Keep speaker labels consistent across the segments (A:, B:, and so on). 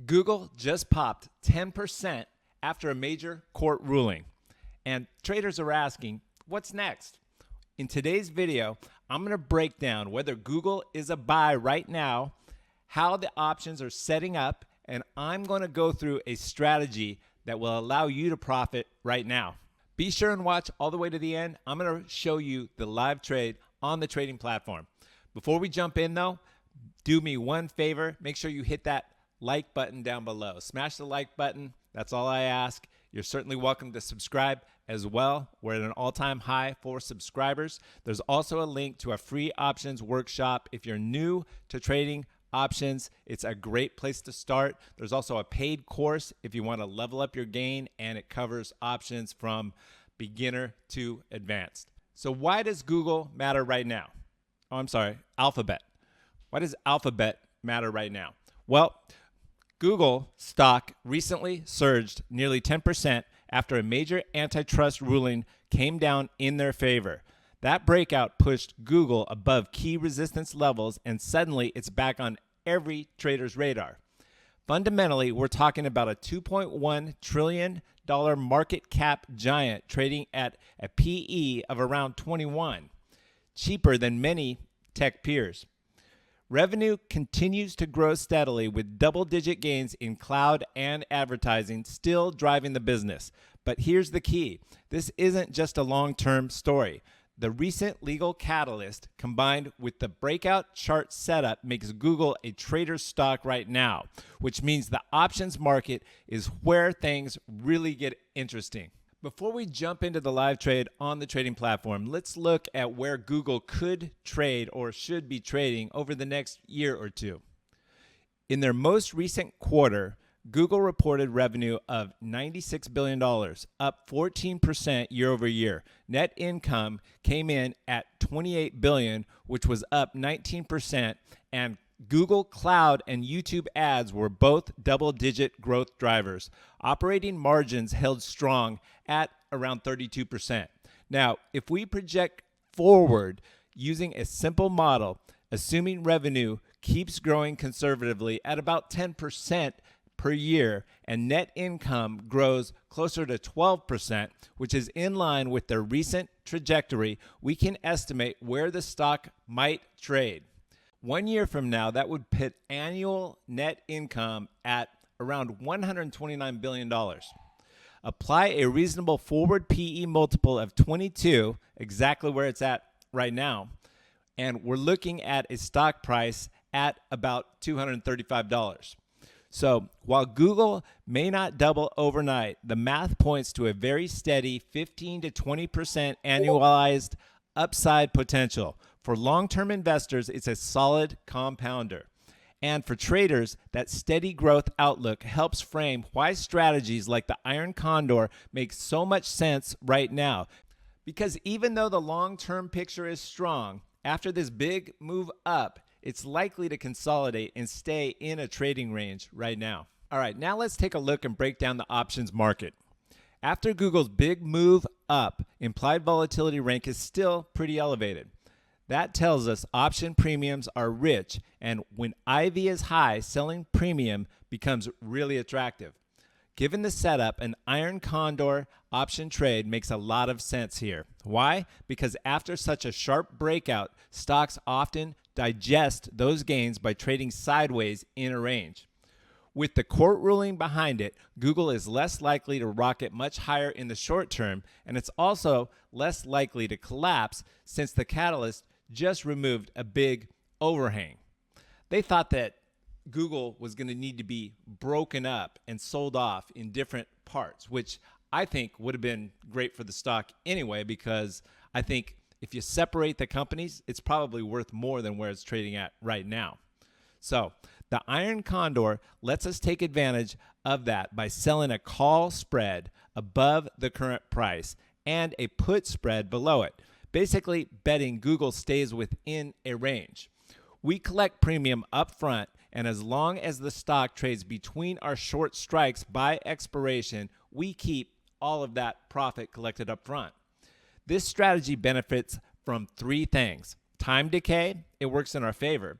A: Google just popped 10% after a major court ruling. And traders are asking, what's next? In today's video, I'm going to break down whether Google is a buy right now, how the options are setting up, and I'm going to go through a strategy that will allow you to profit right now. Be sure and watch all the way to the end. I'm going to show you the live trade on the trading platform. Before we jump in though, do me one favor. Make sure you hit that like button down below. Smash the like button. That's all I ask. You're certainly welcome to subscribe as well. We're at an all-time high for subscribers. There's also a link to a free options workshop. If you're new to trading options, it's a great place to start. There's also a paid course if you want to level up your game, and it covers options from beginner to advanced. So why does Google matter right now? Oh, I'm sorry, Alphabet. Why does Alphabet matter right now? Well, Google stock recently surged nearly 10% after a major antitrust ruling came down in their favor. That breakout pushed Google above key resistance levels, and suddenly it's back on every trader's radar. Fundamentally, we're talking about a $2.1 trillion market cap giant trading at a PE of around 21, cheaper than many tech peers. Revenue continues to grow steadily with double-digit gains in cloud and advertising still driving the business. But here's the key. This isn't just a long-term story. The recent legal catalyst combined with the breakout chart setup makes Google a trader's stock right now, which means the options market is where things really get interesting. Before we jump into the live trade on the trading platform, let's look at where Google could trade or should be trading over the next year or two. In their most recent quarter, Google reported revenue of $96 billion, up 14% year over year. Net income came in at $28 billion, which was up 19%, and Google Cloud and YouTube ads were both double-digit growth drivers. Operating margins held strong at around 32%. Now, if we project forward using a simple model, assuming revenue keeps growing conservatively at about 10% per year and net income grows closer to 12%, which is in line with their recent trajectory, we can estimate where the stock might trade. 1 year from now, that would put annual net income at around $129 billion. Apply a reasonable forward PE multiple of 22, exactly where it's at right now, and we're looking at a stock price at about $235. So while Google may not double overnight, the math points to a very steady 15 to 20% annualized upside potential. For long-term investors, it's a solid compounder. And for traders, that steady growth outlook helps frame why strategies like the Iron Condor make so much sense right now. Because even though the long-term picture is strong, after this big move up, it's likely to consolidate and stay in a trading range right now. All right, now let's take a look and break down the options market. After Google's big move up, implied volatility rank is still pretty elevated. That tells us option premiums are rich, and when IV is high, selling premium becomes really attractive. Given the setup, an Iron Condor option trade makes a lot of sense here. Why? Because after such a sharp breakout, stocks often digest those gains by trading sideways in a range. With the court ruling behind it, Google is less likely to rocket much higher in the short term, and it's also less likely to collapse since the catalyst just removed a big overhang. They thought that Google was going to need to be broken up and sold off in different parts, which I think would have been great for the stock anyway, because I think if you separate the companies, it's probably worth more than where it's trading at right now. So the Iron Condor lets us take advantage of that by selling a call spread above the current price and a put spread below it, basically betting Google stays within a range. We collect premium up front, and as long as the stock trades between our short strikes by expiration, we keep all of that profit collected up front. This strategy benefits from three things. Time decay, it works in our favor.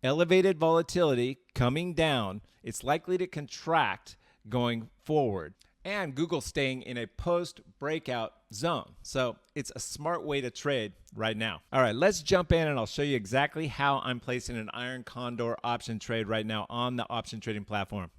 A: elevated volatility coming down, it's likely to contract going forward. And Google's staying in a post-breakout zone. So it's a smart way to trade right now. All right, let's jump in and I'll show you exactly how I'm placing an Iron Condor option trade right now on the option trading platform.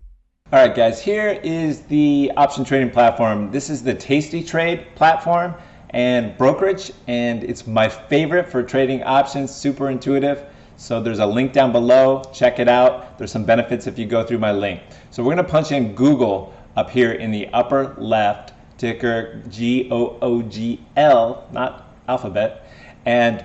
B: All right, guys, here is the option trading platform. This is the Tasty Trade platform and brokerage, and it's my favorite for trading options, super intuitive. So there's a link down below, check it out. There's some benefits if you go through my link. So we're gonna punch in Google up here in the upper left, ticker GOOGL, not alphabet, and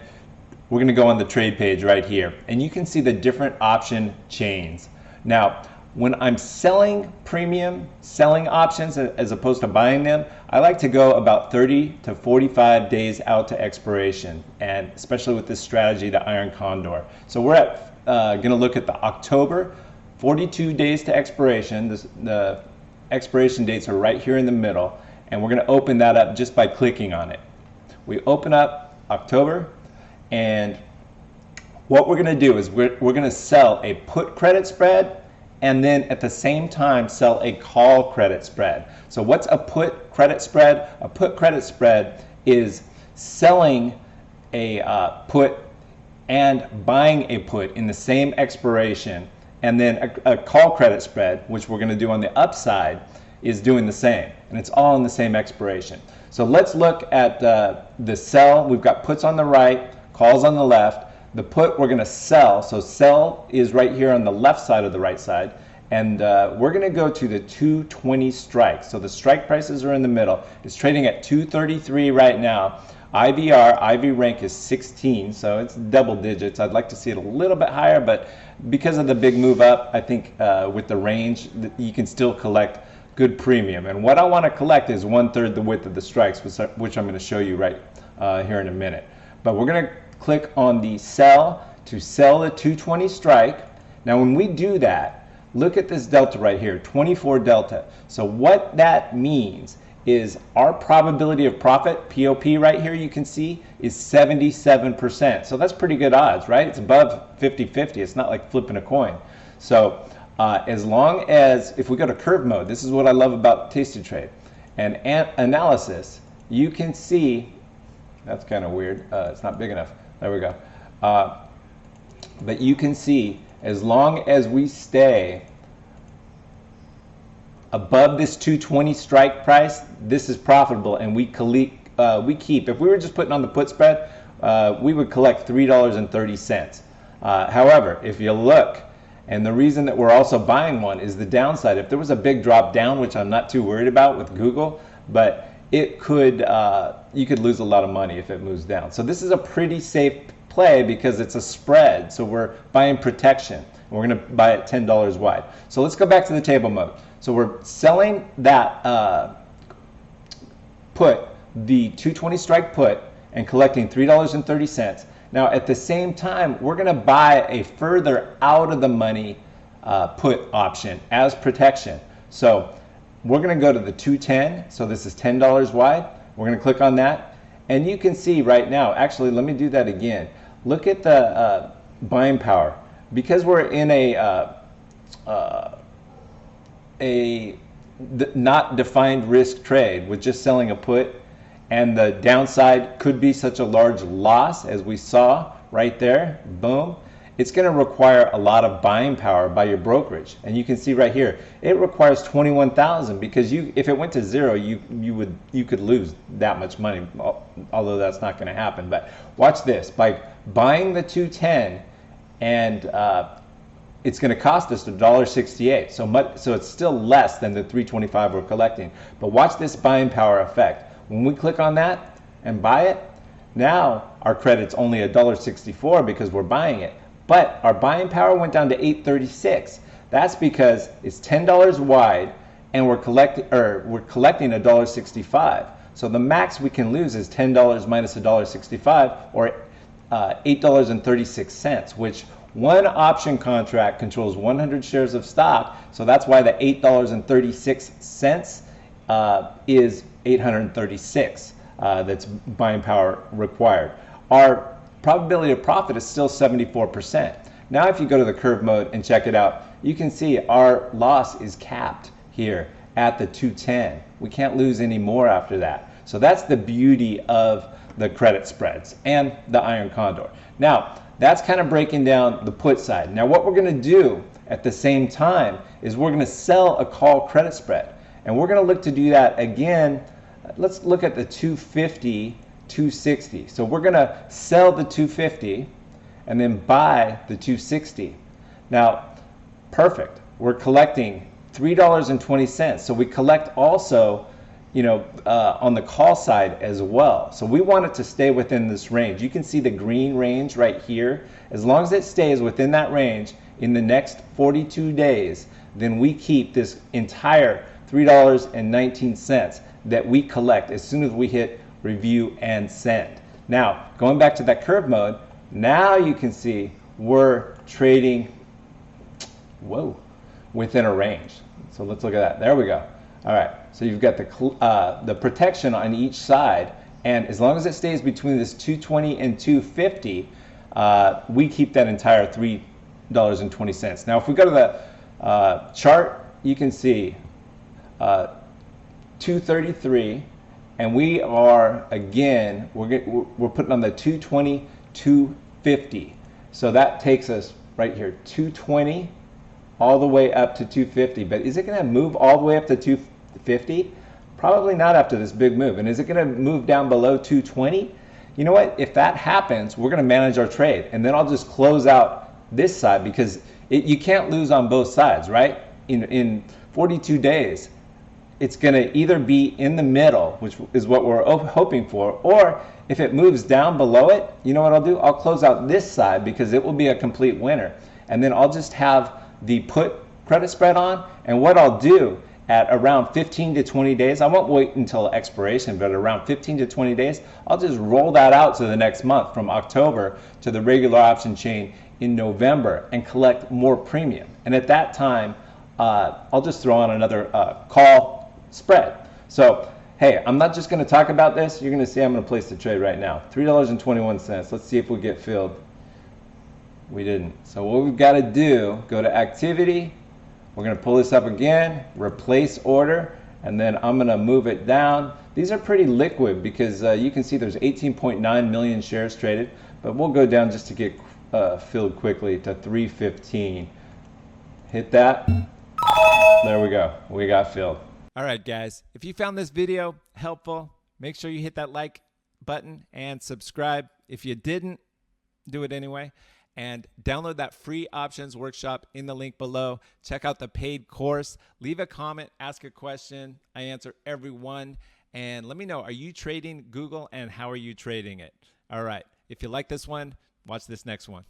B: we're gonna go on the trade page right here. And you can see the different option chains. Now, when I'm selling premium, selling options as opposed to buying them, I like to go about 30 to 45 days out to expiration, and especially with this strategy, the Iron Condor. So we're gonna look at the October, 42 days to expiration. The expiration dates are right here in the middle, and we're gonna open that up just by clicking on it. We open up October, and what we're gonna do is we're gonna sell a put credit spread, and then at the same time sell a call credit spread. So what's a put credit spread? A put credit spread is selling a put and buying a put in the same expiration, and then a call credit spread, which we're gonna do on the upside, is doing the same, and it's all in the same expiration. So let's look at the sell. We've got puts on the right, calls on the left. The put we're gonna sell, so sell is right here on the left side of the right side, and we're gonna go to the 220 strike. So the strike prices are in the middle. It's trading at 233 right now. IV rank is 16, so it's double digits. I'd like to see it a little bit higher, but because of the big move up, I think with the range, you can still collect good premium. And what I wanna collect is 1/3 the width of the strikes, which I'm gonna show you right here in a minute. But we're gonna click on the sell to sell the 220 strike. Now when we do that, look at this delta right here, 24 delta. So what that means is our probability of profit, POP right here you can see, is 77%. So that's pretty good odds, right? It's above 50-50. It's not like flipping a coin. So as long as, if we go to curve mode, this is what I love about Tasty Trade. And analysis, you can see, that's kind of weird. It's not big enough. There we go. But you can see, as long as we stay above this 220 strike price, this is profitable, and we keep, if we were just putting on the put spread, we would collect $3.30. However, if you look, and the reason that we're also buying one is the downside. If there was a big drop down, which I'm not too worried about with Google, but it could, you could lose a lot of money if it moves down. So this is a pretty safe play because it's a spread. So we're buying protection. We're gonna buy it $10 wide. So let's go back to the table mode. So we're selling that put, the 220 strike put, and collecting $3.30. Now at the same time, we're gonna buy a further out of the money put option as protection. So we're gonna go to the 210, so this is $10 wide. We're gonna click on that, and you can see right now, actually let me do that again. Look at the buying power. Because we're in a not defined risk trade with just selling a put, and the downside could be such a large loss as we saw right there, boom. It's going to require a lot of buying power by your brokerage, and you can see right here it requires 21,000 because if it went to zero, you could lose that much money, although that's not going to happen. But watch this, by buying the 210, and it's going to cost us $1.68, so it's still less than the 325 we're collecting. But watch this buying power effect. When we click on that and buy it, now our credit's only $1.64 because we're buying it. But our buying power went down to $8.36. That's because it's $10 wide, and we're collecting $1.65. So the max we can lose is $10 minus $1.65, or $8.36, which one option contract controls 100 shares of stock. So that's why the $8.36 is 836. That's buying power required. Our probability of profit is still 74%. Now if you go to the curve mode and check it out, you can see our loss is capped here at the 210. We can't lose any more after that. So that's the beauty of the credit spreads and the Iron Condor. Now, that's kind of breaking down the put side. Now, what we're going to do at the same time is we're going to sell a call credit spread. And we're going to look to do that again. Let's look at the 250, 260. So we're going to sell the 250 and then buy the 260. Now, perfect. We're collecting $3.20. So we collect also, on the call side as well. So we want it to stay within this range. You can see the green range right here. As long as it stays within that range in the next 42 days, then we keep this entire $3.19 that we collect as soon as we hit review and send. Now, going back to that curve mode, now you can see we're trading, within a range. So let's look at that. There we go. All right. So you've got the protection on each side, and as long as it stays between this 220 and 250, we keep that entire $3.20. Now, if we go to the chart, you can see 233, and we are again we're putting on the 220, 250. So that takes us right here 220 all the way up to 250. But is it going to move all the way up to 250? Probably not after this big move. And is it going to move down below 220? You know what? If that happens, we're going to manage our trade, and then I'll just close out this side because you can't lose on both sides, right? In 42 days, it's going to either be in the middle, which is what we're hoping for, or if it moves down below it, you know what I'll do? I'll close out this side because it will be a complete winner. And then I'll just have the put credit spread on, and what I'll do at around 15 to 20 days, I won't wait until expiration, but around 15 to 20 days, I'll just roll that out to the next month from October to the regular option chain in November and collect more premium. And at that time, I'll just throw on another call spread. So, hey, I'm not just going to talk about this. You're going to see I'm going to place the trade right now. $3.21. Let's see if we get filled. We didn't. So what we've got to do, go to activity. We're going to pull this up again, replace order, and then I'm going to move it down. These are pretty liquid because you can see there's 18.9 million shares traded, but we'll go down just to get filled quickly to 315. Hit that. There we go. We got filled.
A: All right, guys. If you found this video helpful, make sure you hit that like button and subscribe. If you didn't, do it anyway. And download that free options workshop in the link below. Check out the paid course. Leave a comment, ask a question. I answer every one. And let me know, are you trading Google and how are you trading it? All right. If you like this one, watch this next one.